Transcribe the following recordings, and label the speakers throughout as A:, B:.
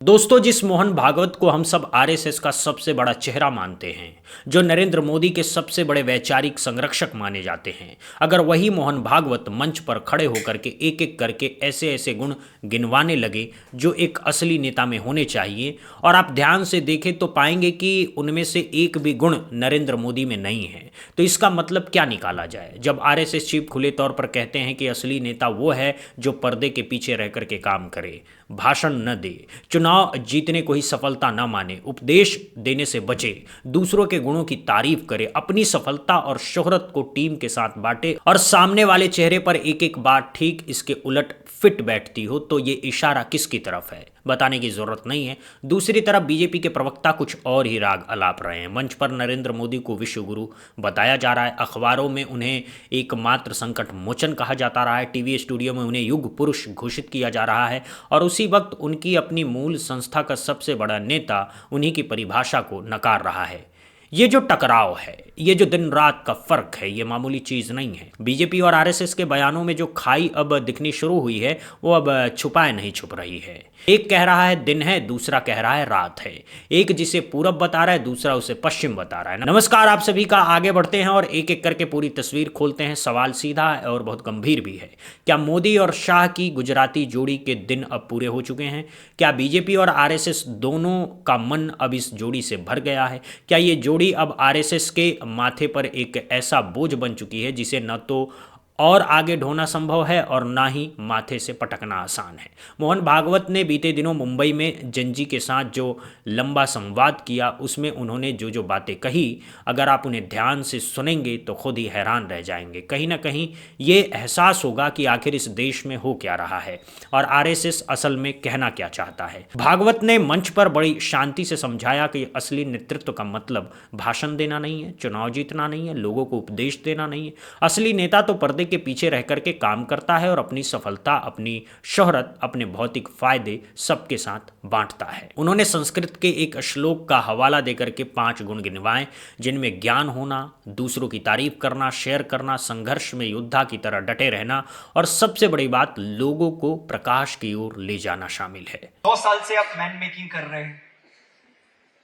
A: दोस्तों, जिस मोहन भागवत को हम सब आरएसएस का सबसे बड़ा चेहरा मानते हैं, जो नरेंद्र मोदी के सबसे बड़े वैचारिक संरक्षक माने जाते हैं, अगर वही मोहन भागवत मंच पर खड़े होकर के एक एक करके ऐसे ऐसे गुण गिनवाने लगे जो एक असली नेता में होने चाहिए, और आप ध्यान से देखें तो पाएंगे कि उनमें से एक भी गुण नरेंद्र मोदी में नहीं है, तो इसका मतलब क्या निकाला जाए। जब आरएसएस चीफ खुले तौर पर कहते हैं कि असली नेता वो है जो पर्दे के पीछे रह करके काम करे, भाषण न दे, चुनाव जीतने को ही सफलता न माने, उपदेश देने से बचे, दूसरों के गुणों की तारीफ करे, अपनी सफलता और शोहरत को टीम के साथ बांटे और सामने वाले चेहरे पर एक एक बात ठीक इसके उलट फिट बैठती हो, तो ये इशारा किसकी तरफ है बताने की जरूरत नहीं है। दूसरी तरफ बीजेपी के प्रवक्ता कुछ और ही राग अलाप रहे हैं। मंच पर नरेंद्र मोदी को विश्व गुरु बताया जा रहा है, अखबारों में उन्हें एकमात्र संकट मोचन कहा जाता रहा है, टीवी स्टूडियो में उन्हें युग पुरुष घोषित किया जा रहा है, और उसी वक्त उनकी अपनी मूल संस्था का सबसे बड़ा नेता उन्हीं की परिभाषा को नकार रहा है। ये जो टकराव है, ये जो दिन रात का फर्क है, ये मामूली चीज नहीं है। बीजेपी और आरएसएस के बयानों में जो खाई अब दिखनी शुरू हुई है वो अब छुपाए नहीं छुप रही है। एक कह रहा है दिन है, दूसरा कह रहा है रात है। एक जिसे पूरब बता रहा है, दूसरा उसे पश्चिम बता रहा है। नमस्कार, आप सभी का। आगे बढ़ते हैं और एक एक करके पूरी तस्वीर खोलते हैं। सवाल सीधा और बहुत गंभीर भी है। क्या मोदी और शाह की गुजराती जोड़ी के दिन अब पूरे हो चुके हैं? क्या बीजेपी और आरएसएस दोनों का मन अब इस जोड़ी से भर गया है? क्या ये जोड़ी अब आरएसएस के माथे पर एक ऐसा बोझ बन चुकी है जिसे न तो और आगे ढोना संभव है और ना ही माथे से पटकना आसान है? मोहन भागवत ने बीते दिनों मुंबई में जनजी के साथ जो लंबा संवाद किया, उसमें उन्होंने जो जो बातें कही, अगर आप उन्हें ध्यान से सुनेंगे तो खुद ही हैरान रह जाएंगे। कहीं ना कहीं ये एहसास होगा कि आखिर इस देश में हो क्या रहा है और आरएसएस असल में कहना क्या चाहता है। भागवत ने मंच पर बड़ी शांति से समझाया कि असली नेतृत्व का मतलब भाषण देना नहीं है, चुनाव जीतना नहीं है, लोगों को उपदेश देना नहीं है। असली नेता तो पर्दे के पीछे रह करके काम करता है और अपनी सफलता, अपनी शोहरत, अपने भौतिक फायदे सबके साथ बांटता है। उन्होंने संस्कृत के एक श्लोक का हवाला देकर के 5 गुण गिनवाए, जिनमें ज्ञान होना, दूसरों की तारीफ करना, शेयर करना, संघर्ष में योद्धा की तरह डटे रहना और सबसे बड़ी बात, लोगों को प्रकाश की ओर ले जाना शामिल है।
B: 2 साल से आप मैन मेकिंग कर रहे हैं,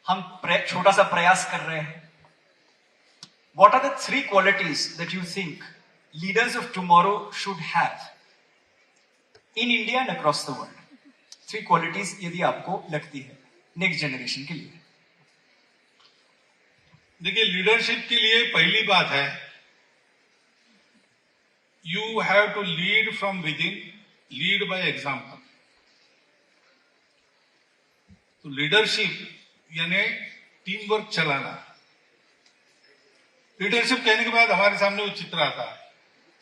B: हम छोटा सा प्रयास कर रहे हैं। What are the 3 qualities that you think leaders of tomorrow should have in India and across the world? 3 qualities यदि आपको लगती है नेक्स्ट जनरेशन के लिए।
C: देखिए, लीडरशिप के लिए पहली बात है, you have to lead from within, lead by example. तो लीडरशिप यानी टीम वर्क चलाना। लीडरशिप कहने के बाद हमारे सामने वो चित्र आता है,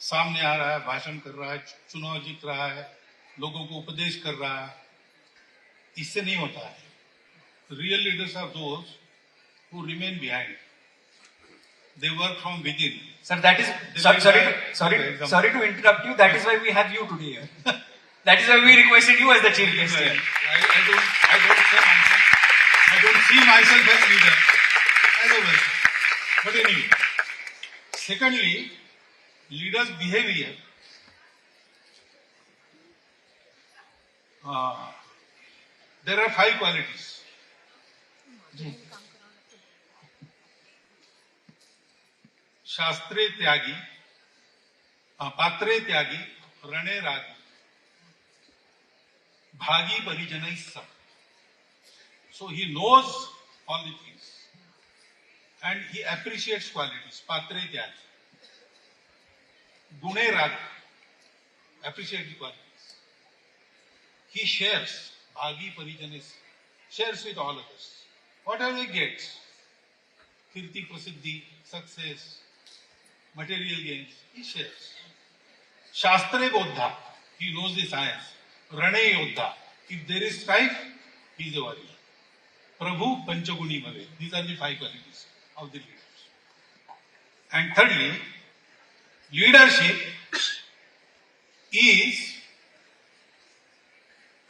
C: सामने आ रहा है, भाषण कर रहा है, चुनाव जीत रहा है, लोगों को उपदेश कर रहा है। इससे नहीं होता है। Real leaders are those who remain behind, they work from within.
B: Sir, that is sorry to interrupt you. That is why we have you today here. That is why we requested you as the chief guest here.
C: I don't see myself as leader, as a person. But anyway, secondly, leaders' behavior. There are 5 qualities. शास्त्रे त्यागी, पात्रे त्यागी, रणे रागी, भागी परिजनैः सह. So he knows all the things and he appreciates qualities. Patre tyagi, gune ragi, appreciate the qualities. He shares, bhagi parijanes, shares with all others. Whatever he gets, kirti, prasiddhi, success, material gains, he shares. Shastre bodha, he knows the science. Rane yodha, if there is strife, he is a warrior. Prabhu Panchaguni Bhave. These are the 5 qualities of the leaders. And thirdly, leadership is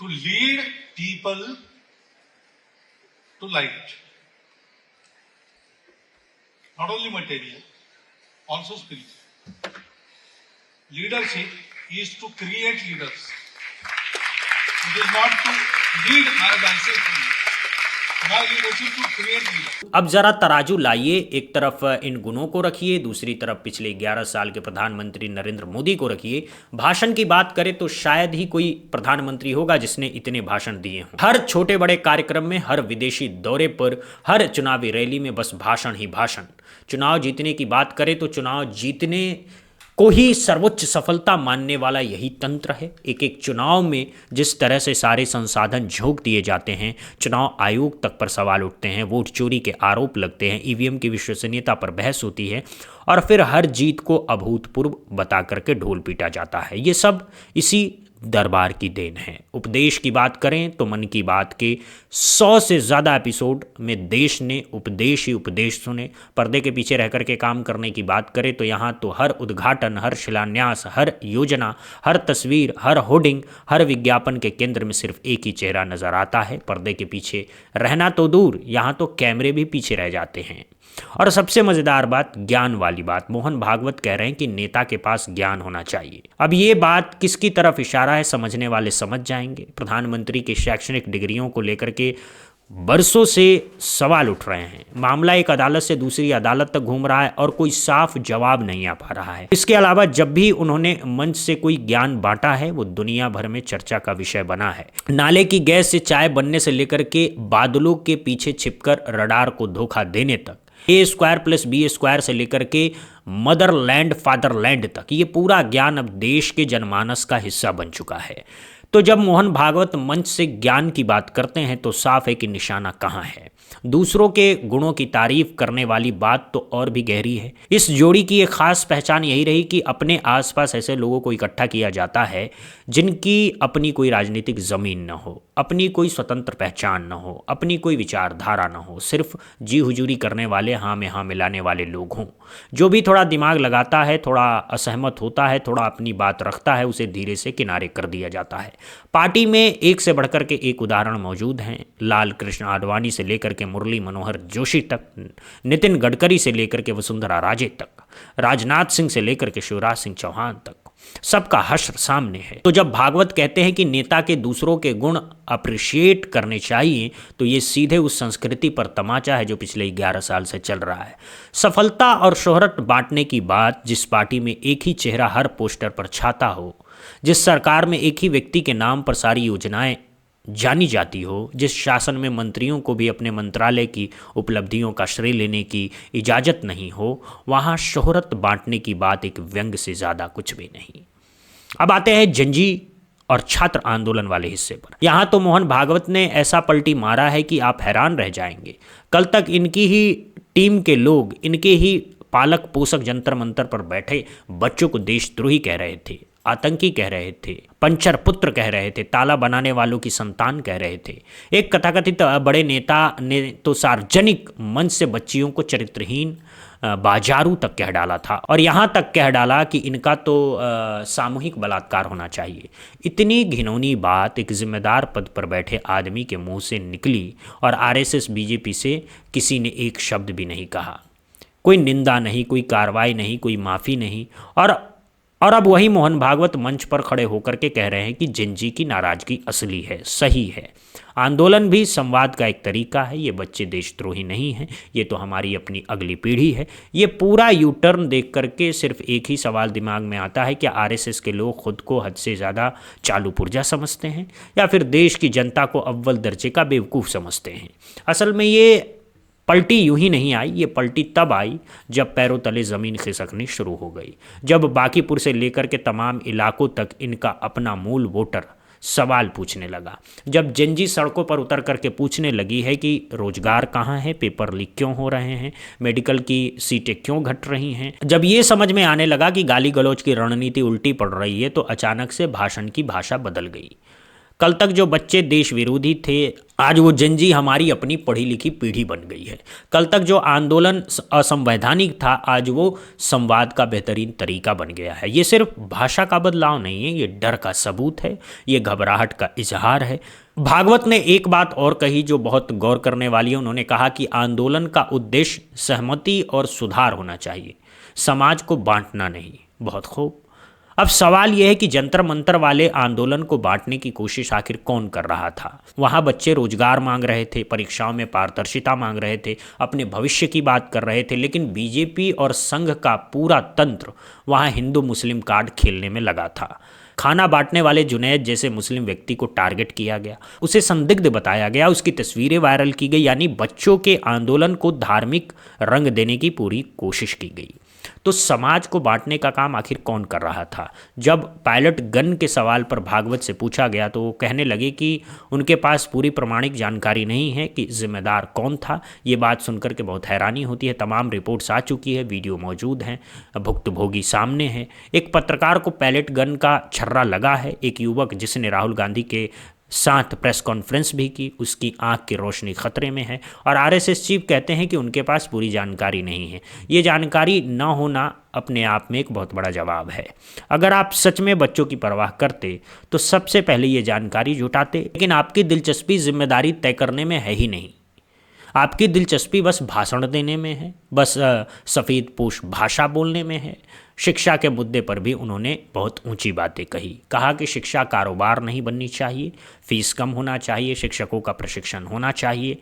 C: to lead people to light. Not only material, also spiritual. Leadership is to create leaders. It is not to Lead by thyself only. My leadership to create leader.
A: अब जरा तराजू लाइए, एक तरफ इन गुणों को रखिए, दूसरी तरफ पिछले 11 साल के प्रधानमंत्री नरेंद्र मोदी को रखिए। भाषण की बात करें तो शायद ही कोई प्रधानमंत्री होगा जिसने इतने भाषण दिए हों। हर छोटे बड़े कार्यक्रम में, हर विदेशी दौरे पर, हर चुनावी रैली में बस भाषण ही भाषण। चुनाव जीतने की बात करें तो चुनाव जीतने को ही सर्वोच्च सफलता मानने वाला यही तंत्र है। एक एक चुनाव में जिस तरह से सारे संसाधन झोंक दिए जाते हैं, चुनाव आयोग तक पर सवाल उठते हैं, वोट चोरी के आरोप लगते हैं, ईवीएम की विश्वसनीयता पर बहस होती है और फिर हर जीत को अभूतपूर्व बता करके ढोल पीटा जाता है। ये सब इसी दरबार की देन है। उपदेश की बात करें तो मन की बात के 100 से ज़्यादा एपिसोड में देश ने उपदेश ही उपदेश सुने। पर्दे के पीछे रह करके काम करने की बात करें तो यहाँ तो हर उद्घाटन, हर शिलान्यास, हर योजना, हर तस्वीर, हर होर्डिंग, हर विज्ञापन के केंद्र में सिर्फ एक ही चेहरा नजर आता है। पर्दे के पीछे रहना तो दूर, यहाँ तो कैमरे भी पीछे रह जाते हैं। और सबसे मजेदार बात, ज्ञान वाली बात। मोहन भागवत कह रहे हैं कि नेता के पास ज्ञान होना चाहिए। अब ये बात किसकी तरफ इशारा है, समझने वाले समझ जाएंगे। प्रधानमंत्री के शैक्षणिक डिग्रियों को लेकर के बरसों से सवाल उठ रहे हैं। मामला एक अदालत से दूसरी अदालत तक घूम रहा है और कोई साफ जवाब नहीं आ पा रहा है। इसके अलावा जब भी उन्होंने मंच से कोई ज्ञान बांटा है वो दुनिया भर में चर्चा का विषय बना है। नाले की गैस से चाय बनने से लेकर के बादलों के पीछे छिपकर रडार को धोखा देने तक, A² + B² से लेकर के मदरलैंड फादरलैंड तक, ये पूरा ज्ञान अब देश के जनमानस का हिस्सा बन चुका है। तो जब मोहन भागवत मंच से ज्ञान की बात करते हैं तो साफ है कि निशाना कहाँ है। दूसरों के गुणों की तारीफ करने वाली बात तो और भी गहरी है। इस जोड़ी की एक खास पहचान यही रही कि अपने आसपास ऐसे लोगों को इकट्ठा किया जाता है जिनकी अपनी कोई राजनीतिक जमीन न हो, अपनी कोई स्वतंत्र पहचान न हो, अपनी कोई विचारधारा न हो, सिर्फ जी हुजूरी करने वाले, हाँ में हाँ मिलाने वाले लोग हों। जो भी थोड़ा दिमाग लगाता है, थोड़ा असहमत होता है, थोड़ा अपनी बात रखता है, उसे धीरे से किनारे कर दिया जाता है। पार्टी में एक से बढ़कर के एक उदाहरण मौजूद हैं। लाल कृष्ण आडवाणी से लेकर के मुरली मनोहर जोशी तक, नितिन गडकरी से लेकर के वसुंधरा राजे तक, राजनाथ सिंह से लेकर के शिवराज सिंह चौहान तक, सबका हश्र सामने है। तो जब भागवत कहते हैं कि नेता के दूसरों के गुण अप्रिशिएट करने चाहिए, तो ये सीधे उस संस्कृति पर तमाचा है जो पिछले 11 साल से चल रहा है। सफलता और शोहरत बांटने की बात, जिस पार्टी में एक ही चेहरा हर पोस्टर पर छाता हो, जिस सरकार में एक ही व्यक्ति के नाम पर सारी योजनाएं जानी जाती हो, जिस शासन में मंत्रियों को भी अपने मंत्रालय की उपलब्धियों का श्रेय लेने की इजाज़त नहीं हो, वहाँ शोहरत बांटने की बात एक व्यंग से ज़्यादा कुछ भी नहीं। अब आते हैं जंजी और छात्र आंदोलन वाले हिस्से पर। यहाँ तो मोहन भागवत ने ऐसा पलटी मारा है कि आप हैरान रह जाएंगे। कल तक इनकी ही टीम के लोग, इनके ही पालक पोषक जंतर मंतर पर बैठे बच्चों को देशद्रोही कह रहे थे, आतंकी कह रहे थे, पंचर पुत्र कह रहे थे, ताला बनाने वालों की संतान कह रहे थे। एक कथाकथित बड़े नेता ने तो सार्वजनिक मंच से बच्चियों को चरित्रहीन, बाजारू तक कह डाला था और यहाँ तक कह डाला कि इनका तो सामूहिक बलात्कार होना चाहिए। इतनी घिनौनी बात एक जिम्मेदार पद पर बैठे आदमी के मुंह से निकली और आरएसएस बीजेपी से किसी ने एक शब्द भी नहीं कहा। कोई निंदा नहीं, कोई कार्रवाई नहीं, कोई माफ़ी नहीं। और अब वही मोहन भागवत मंच पर खड़े होकर के कह रहे हैं कि जंजी की नाराजगी असली है, सही है। आंदोलन भी संवाद का एक तरीका है। ये बच्चे देशद्रोही नहीं हैं, ये तो हमारी अपनी अगली पीढ़ी है। ये पूरा यू टर्न देख करके सिर्फ एक ही सवाल दिमाग में आता है कि आरएसएस के लोग खुद को हद से ज़्यादा चालू पुर्जा समझते हैं या फिर देश की जनता को अव्वल दर्जे का बेवकूफ़ समझते हैं। असल में ये पलटी यूं ही नहीं आई, ये पलटी तब आई जब पैरों तले ज़मीन खिसकनी शुरू हो गई, जब बांकीपुर से लेकर के तमाम इलाकों तक इनका अपना मूल वोटर सवाल पूछने लगा, जब जंजी सड़कों पर उतर करके पूछने लगी है कि रोजगार कहाँ है, पेपर लीक क्यों हो रहे हैं, मेडिकल की सीटें क्यों घट रही हैं, जब ये समझ में आने लगा कि गाली गलौज की रणनीति उल्टी पड़ रही है, तो अचानक से भाषण की भाषा बदल गई। कल तक जो बच्चे देश विरोधी थे, आज वो जंजी हमारी अपनी पढ़ी लिखी पीढ़ी बन गई है। कल तक जो आंदोलन असंवैधानिक था, आज वो संवाद का बेहतरीन तरीका बन गया है। ये सिर्फ भाषा का बदलाव नहीं है, ये डर का सबूत है, ये घबराहट का इजहार है। भागवत ने एक बात और कही जो बहुत गौर करने वाली है। उन्होंने कहा कि आंदोलन का उद्देश्य सहमति और सुधार होना चाहिए, समाज को बांटना नहीं। बहुत खूब। अब सवाल यह है कि जंतर मंतर वाले आंदोलन को बांटने की कोशिश आखिर कौन कर रहा था। वहाँ बच्चे रोजगार मांग रहे थे, परीक्षाओं में पारदर्शिता मांग रहे थे, अपने भविष्य की बात कर रहे थे, लेकिन बीजेपी और संघ का पूरा तंत्र वहाँ हिंदू मुस्लिम कार्ड खेलने में लगा था। खाना बांटने वाले जुनैद जैसे मुस्लिम व्यक्ति को टारगेट किया गया, उसे संदिग्ध बताया गया, उसकी तस्वीरें वायरल की गई, यानी बच्चों के आंदोलन को धार्मिक रंग देने की पूरी कोशिश की गई। तो समाज को बांटने का काम आखिर कौन कर रहा था? जब पायलट गन के सवाल पर भागवत से पूछा गया तो वो कहने लगे कि उनके पास पूरी प्रमाणिक जानकारी नहीं है कि जिम्मेदार कौन था। ये बात सुनकर के बहुत हैरानी होती है। तमाम रिपोर्ट्स आ चुकी है, वीडियो मौजूद हैं, भुक्तभोगी सामने हैं। एक पत्रकार को पैलेट गन का छर्रा लगा है। एक युवक जिसने राहुल गांधी के साथ प्रेस कॉन्फ्रेंस भी की, उसकी आंख की रोशनी खतरे में है। और आरएसएस चीफ कहते हैं कि उनके पास पूरी जानकारी नहीं है। ये जानकारी न होना अपने आप में एक बहुत बड़ा जवाब है। अगर आप सच में बच्चों की परवाह करते तो सबसे पहले ये जानकारी जुटाते, लेकिन आपकी दिलचस्पी जिम्मेदारी तय करने में है ही नहीं। आपकी दिलचस्पी बस भाषण देने में है, बस सफ़ेद पोश भाषा बोलने में है। शिक्षा के मुद्दे पर भी उन्होंने बहुत ऊंची बातें कहा कि शिक्षा कारोबार नहीं बननी चाहिए, फीस कम होना चाहिए, शिक्षकों का प्रशिक्षण होना चाहिए,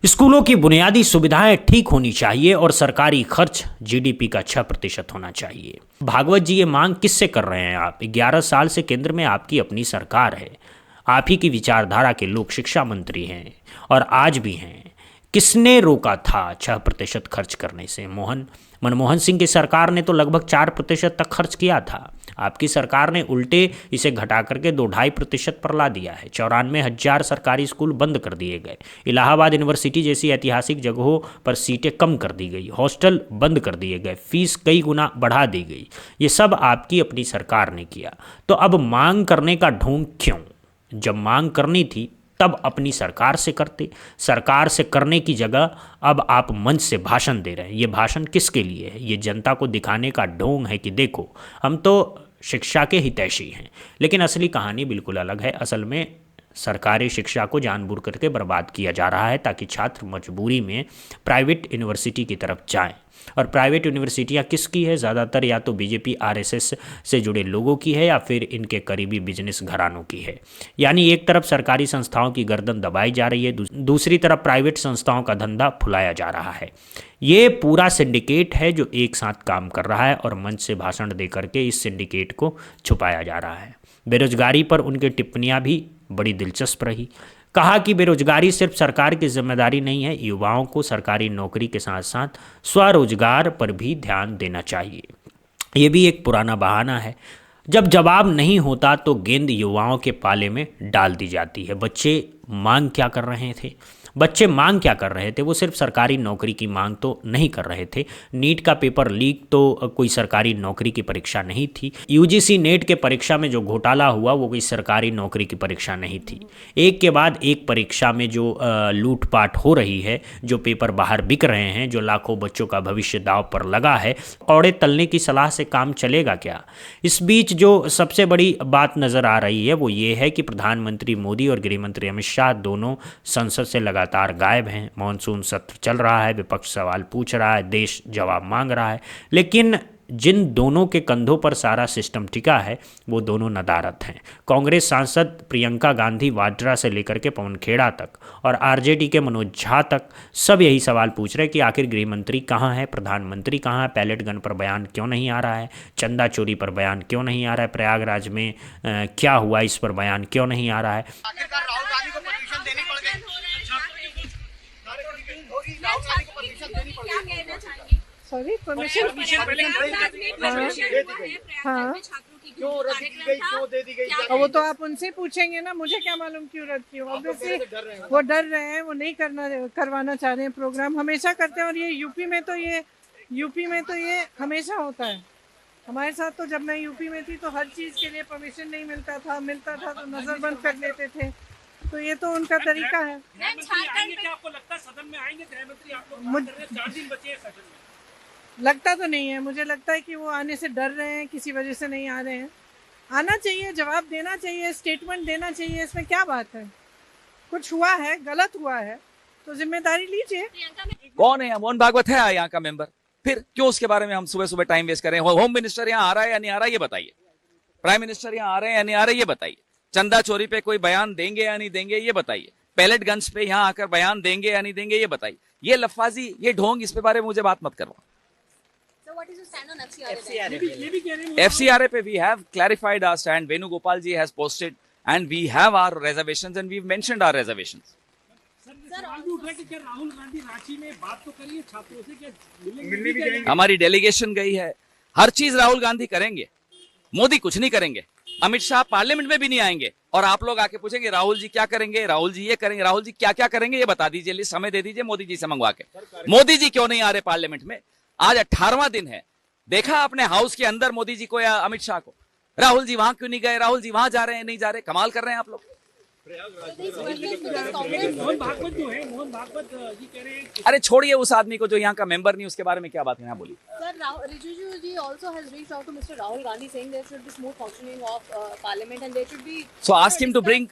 A: स्कूलों की बुनियादी सुविधाएं ठीक होनी चाहिए और सरकारी खर्च जीडीपी का 6% होना चाहिए। भागवत जी, ये मांग किससे कर रहे हैं आप? 11 साल से केंद्र में आपकी अपनी सरकार है, आप ही की विचारधारा के लोग शिक्षा मंत्री हैं और आज भी हैं। किसने रोका था 6% खर्च करने से? मनमोहन सिंह की सरकार ने तो लगभग 4% तक खर्च किया था। आपकी सरकार ने उल्टे इसे घटा करके 2-2.5% पर ला दिया है। 94,000 सरकारी स्कूल बंद कर दिए गए। इलाहाबाद यूनिवर्सिटी जैसी ऐतिहासिक जगहों पर सीटें कम कर दी गई, हॉस्टल बंद कर दिए गए, फीस कई गुना बढ़ा दी गई। ये सब आपकी अपनी सरकार ने किया। तो अब मांग करने का ढोंग क्यों? जब मांग करनी थी तब अपनी सरकार से करते। सरकार से करने की जगह अब आप मंच से भाषण दे रहे हैं। ये भाषण किसके लिए है? ये जनता को दिखाने का ढोंग है कि देखो हम तो शिक्षा के हितैषी हैं। लेकिन असली कहानी बिल्कुल अलग है। असल में सरकारी शिक्षा को जानबूझ करके बर्बाद किया जा रहा है ताकि छात्र मजबूरी में प्राइवेट यूनिवर्सिटी की तरफ जाएं। और प्राइवेट यूनिवर्सिटियां किसकी है? ज़्यादातर या तो बीजेपी आरएसएस से जुड़े लोगों की है या फिर इनके करीबी बिजनेस घरानों की है। यानी एक तरफ सरकारी संस्थाओं की गर्दन दबाई जा रही है, दूसरी तरफ प्राइवेट संस्थाओं का धंधा फुलाया जा रहा है। ये पूरा सिंडिकेट है जो एक साथ काम कर रहा है और मंच से भाषण दे करके इस सिंडिकेट को छुपाया जा रहा है। बेरोजगारी पर उनकी टिप्पणियां भी बड़ी दिलचस्प रही। कहा कि बेरोजगारी सिर्फ सरकार की जिम्मेदारी नहीं है, युवाओं को सरकारी नौकरी के साथ साथ स्वरोजगार पर भी ध्यान देना चाहिए। ये भी एक पुराना बहाना है। जब जवाब नहीं होता तो गेंद युवाओं के पाले में डाल दी जाती है। बच्चे मांग क्या कर रहे थे? बच्चे मांग क्या कर रहे थे? वो सिर्फ सरकारी नौकरी की मांग तो नहीं कर रहे थे। नीट का पेपर लीक तो कोई सरकारी नौकरी की परीक्षा नहीं थी। यूजीसी नेट के परीक्षा में जो घोटाला हुआ वो कोई सरकारी नौकरी की परीक्षा नहीं थी। एक के बाद एक परीक्षा में जो लूटपाट हो रही है, जो पेपर बाहर बिक रहे हैं, जो लाखों बच्चों का भविष्य दांव पर लगा है, कौड़े तलने की सलाह से काम चलेगा क्या? इस बीच जो सबसे बड़ी बात नज़र आ रही है वो ये है कि प्रधानमंत्री मोदी और गृहमंत्री अमित शाह दोनों संसद से लगातार गायब हैं। मॉनसून सत्र चल रहा है, विपक्ष सवाल पूछ रहा है, देश जवाब मांग रहा है, लेकिन जिन दोनों के कंधों पर सारा सिस्टम टिका है वो दोनों नदारत हैं। कांग्रेस सांसद प्रियंका गांधी वाड्रा से लेकर के पवन खेड़ा तक और आरजेडी के मनोज झा तक सब यही सवाल पूछ रहे हैं कि आखिर गृहमंत्री कहाँ है, प्रधानमंत्री कहाँ है, पैलेट गन पर बयान क्यों नहीं आ रहा है, चंदा चोरी पर बयान क्यों नहीं आ रहा है, प्रयागराज में क्या हुआ इस पर बयान क्यों नहीं आ रहा है।
D: आखिरकार राहुल गांधी को परमिशन देनी पड़ गई। राहुल गांधी को परमिशन देनी पड़ गई।
E: सॉरी, परमिशन हाँ,
D: क्यों रद्द की गई, क्यों दे दी गई?
E: वो तो आप उनसे पूछेंगे ना, मुझे क्या मालूम क्यों रद्द की। ऑब्वियसली वो डर रहे हैं, वो नहीं करवाना चाह रहे हैं। प्रोग्राम हमेशा करते हैं और ये यूपी में तो ये हमेशा होता है। हमारे साथ तो जब मैं यूपी में थी तो हर चीज़ के लिए परमिशन नहीं मिलता था तो नजरबंद कर लेते थे। तो ये तो उनका तरीका है।
F: क्या आपको लगता है सदन में आएंगे गृहमंत्री? आप लोग 4 दिन बचे हैं सदन में।
E: लगता तो नहीं है, मुझे लगता है कि वो आने से डर रहे हैं, किसी वजह से नहीं आ रहे हैं। आना चाहिए, जवाब देना चाहिए, स्टेटमेंट देना चाहिए। इसमें क्या बात है? कुछ हुआ है, गलत हुआ है तो जिम्मेदारी लीजिए।
G: कौन है? मोहन भागवत है यहाँ का मेंबर? फिर क्यों उसके बारे में हम सुबह सुबह टाइम वेस्ट करें? होम मिनिस्टर यहाँ आ रहा है या नहीं आ रहा है ये बताइए, प्राइम मिनिस्टर यहाँ आ रहे हैं या नहीं आ रहे ये बताइए, चंदा चोरी पे कोई बयान देंगे या नहीं देंगे ये बताइए, पैलेट गन्स पे यहाँ आकर बयान देंगे या नहीं देंगे ये बताइए। ये लफाजी, ये ढोंग, इस पे बारे में मुझे बात मत करवा।
D: So what is your stand on FCRA?
F: ये भी कह रहे हैं
G: FCRA पे we have clarified our stand. Venugopal ji has posted and we have our reservations and we've mentioned our reservations.
F: Sir ये सवाल भी उठ रहा है कि क्या राहुल गांधी रांची में बात तो करिए छात्रों से, क्या मिलने भी जाएंगे?
G: हमारी डेलीगेशन गई है, हर चीज राहुल गांधी करेंगे, मोदी कुछ नहीं करेंगे। अमित शाह पार्लियामेंट में भी नहीं आएंगे और आप लोग आके पूछेंगे राहुल जी क्या करेंगे, राहुल जी ये करेंगे, राहुल जी क्या क्या करेंगे, ये बता दीजिए, लिस्ट हमें दे दीजिए मोदी जी से मंगवा के। मोदी जी क्यों नहीं आ रहे पार्लियामेंट में? आज 18वां दिन है, देखा अपने हाउस के अंदर मोदी जी को या अमित शाह को? राहुल जी वहां क्यों नहीं गए, राहुल जी वहां जा रहे हैं नहीं जा रहे, कमाल कर रहे हैं आप लोग।
F: मोहन भागवत जो है, मोहन भागवत जी कह रहे हैं
G: अरे छोड़िए उस आदमी को जो यहाँ का मेंबर नहीं, उसके बारे में क्या बात है, बोलिए।
H: Sir, Rijiju ji also has reached out to Mr. Rahul Gandhi saying there should be smooth functioning of Parliament and there should be.
G: So ask him to bring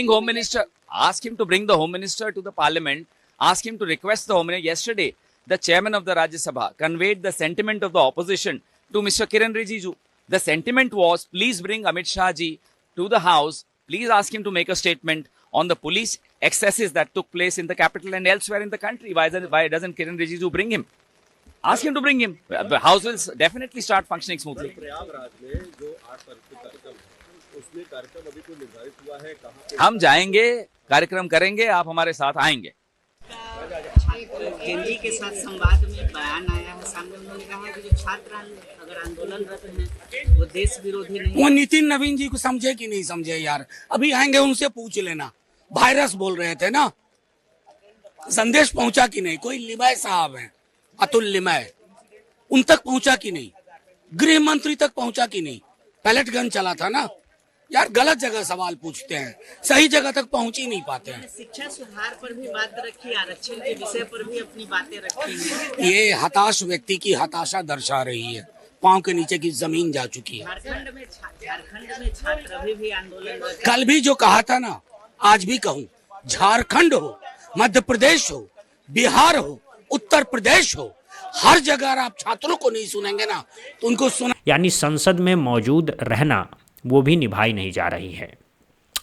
G: Home Minister, ask him to bring the Home Minister to the Parliament, ask him to request the Home Minister. Yesterday, the chairman of the Rajya Sabha conveyed the sentiment of the opposition to Mr. Kiran Rijiju. The sentiment was, please bring Amit Shah ji to the House, please ask him to make a statement on the police excesses that took place in the capital and elsewhere in the country. Why doesn't Kiran Rijiju bring him? Ask him to bring him. The House will definitely start functioning smoothly.
I: Prayagraj में जो 8 तारीख को कार्यक्रम है, उसमें कार्यक्रम अभी कोई निर्धारित हुआ है कहाँ पे?
G: हम जाएंगे, कार्यक्रम करेंगे, आप हमारे साथ आएंगे।
J: केंद्रीय के साथ संवाद में बयान आया है, सामने उन्होंने कहा है कि जो छात्र अगर आंदोलनरत हैं वो देश विरोधी नहीं।
K: वो नितिन नवीन जी को समझे कि नहीं समझे यार, अभी आएंगे उनसे पूछ लेना। वायरस बोल रहे थे ना, संदेश पहुंचा कि नहीं? कोई लिमाय साहब हैं, अतुल लिमाय, उन तक पहुंचा कि नहीं? गृह मंत्री तक पहुंचा कि नहीं? पैलेट गन चला था ना यार। गलत जगह सवाल पूछते हैं, सही जगह तक पहुंच ही नहीं पाते हैं।
J: शिक्षा सुधार पर भी बात रखी, आरक्षण के विषय पर भी अपनी बातें रखी हैं।
K: ये हताश व्यक्ति की हताशा दर्शा रही है, पांव के नीचे की जमीन जा चुकी है।
J: झारखंड में छात्र अभी भी आंदोलन।
K: कल भी जो कहा था ना, आज भी कहूँ, झारखंड हो, मध्य प्रदेश हो, बिहार हो, उत्तर प्रदेश हो, हर जगह आप छात्रों को नहीं सुनेंगे ना तो उनको सुना।
A: यानी संसद में मौजूद रहना वो भी निभाई नहीं जा रही है।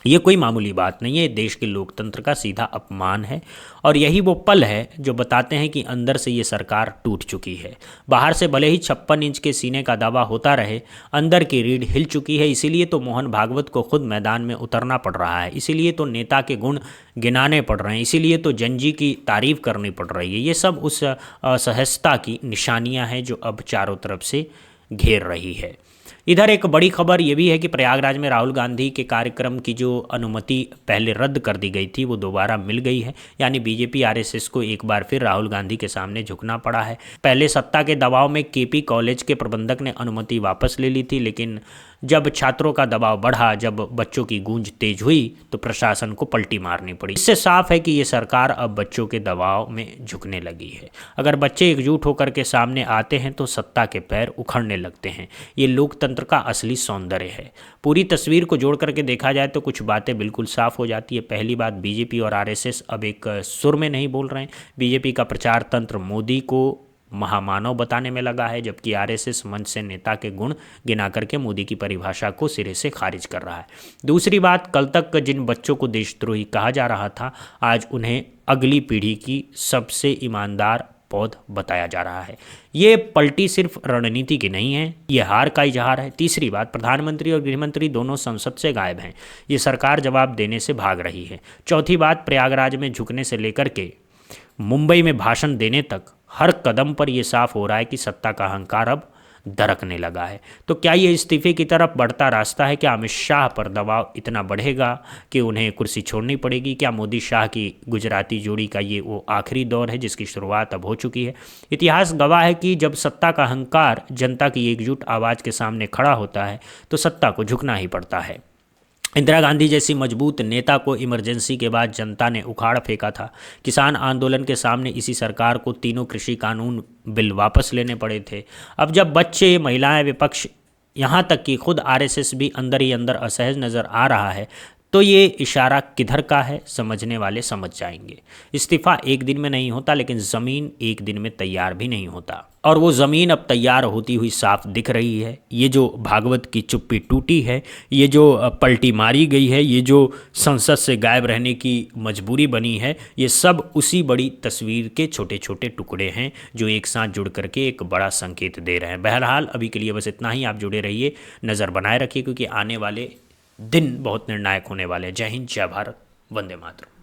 A: ये कोई मामूली बात नहीं है, देश के लोकतंत्र का सीधा अपमान है और यही वो पल है जो बताते हैं कि अंदर से ये सरकार टूट चुकी है। बाहर से भले ही 56 इंच के सीने का दावा होता रहे, अंदर की रीढ़ हिल चुकी है। इसीलिए तो मोहन भागवत को खुद मैदान में उतरना पड़ रहा है, इसीलिए तो नेता के गुण गिनाने पड़ रहे हैं, इसीलिए तो जंजी की तारीफ करनी पड़ रही है। ये सब उस असहजता की निशानियाँ हैं जो अब चारों तरफ से घेर रही है। इधर एक बड़ी खबर ये भी है कि प्रयागराज में राहुल गांधी के कार्यक्रम की जो अनुमति पहले रद्द कर दी गई थी वो दोबारा मिल गई है। यानी बीजेपी आरएसएस को एक बार फिर राहुल गांधी के सामने झुकना पड़ा है। पहले सत्ता के दबाव में केपी कॉलेज के प्रबंधक ने अनुमति वापस ले ली थी, लेकिन जब छात्रों का दबाव बढ़ा, जब बच्चों की गूंज तेज हुई तो प्रशासन को पलटी मारनी पड़ी। इससे साफ है कि ये सरकार अब बच्चों के दबाव में झुकने लगी है। अगर बच्चे एकजुट होकर के सामने आते हैं तो सत्ता के पैर उखड़ने लगते हैं। ये लोकतंत्र का असली सौंदर्य है। पूरी तस्वीर को जोड़ करके देखा जाए तो कुछ बातें बिल्कुल साफ हो जाती है। पहली बात, बीजेपी और आरएसएस अब एक सुर में नहीं बोल रहे हैं। बीजेपी का प्रचार तंत्र मोदी को महामानव बताने में लगा है, जबकि आरएसएस मंच से नेता के गुण गिना करके मोदी की परिभाषा को सिरे से खारिज कर रहा है। दूसरी बात, कल तक जिन बच्चों को देशद्रोही कहा जा रहा था, आज उन्हें अगली पीढ़ी की सबसे ईमानदार पौध बताया जा रहा है। ये पलटी सिर्फ रणनीति की नहीं है, ये हार का इजहार है। तीसरी बात, प्रधानमंत्री और गृहमंत्री दोनों संसद से गायब हैं। ये सरकार जवाब देने से भाग रही है। चौथी बात, प्रयागराज में झुकने से लेकर के मुंबई में भाषण देने तक हर कदम पर यह साफ हो रहा है कि सत्ता का अहंकार अब दरकने लगा है। तो क्या ये इस्तीफे की तरफ बढ़ता रास्ता है? क्या अमित शाह पर दबाव इतना बढ़ेगा कि उन्हें कुर्सी छोड़नी पड़ेगी? क्या मोदी शाह की गुजराती जोड़ी का ये वो आखिरी दौर है जिसकी शुरुआत अब हो चुकी है? इतिहास गवाह है कि जब सत्ता का अहंकार जनता की एकजुट आवाज़ के सामने खड़ा होता है तो सत्ता को झुकना ही पड़ता है। इंदिरा गांधी जैसी मजबूत नेता को इमरजेंसी के बाद जनता ने उखाड़ फेंका था। किसान आंदोलन के सामने इसी सरकार को तीनों कृषि कानून बिल वापस लेने पड़े थे। अब जब बच्चे, महिलाएं, विपक्ष, यहाँ तक कि खुद आरएसएस भी अंदर ही अंदर असहज नज़र आ रहा है, तो ये इशारा किधर का है समझने वाले समझ जाएंगे। इस्तीफ़ा एक दिन में नहीं होता, लेकिन ज़मीन एक दिन में तैयार भी नहीं होता, और वो ज़मीन अब तैयार होती हुई साफ दिख रही है। ये जो भागवत की चुप्पी टूटी है, ये जो पलटी मारी गई है, ये जो संसद से गायब रहने की मजबूरी बनी है, ये सब उसी बड़ी तस्वीर के छोटे छोटे टुकड़े हैं जो एक साथ जुड़ करके एक बड़ा संकेत दे रहे हैं। बहरहाल अभी के लिए बस इतना ही। आप जुड़े रहिए, नज़र बनाए रखिए, क्योंकि आने वाले दिन बहुत निर्णायक होने वाले हैं। जय हिंद, जय भारत, वंदे मातरम।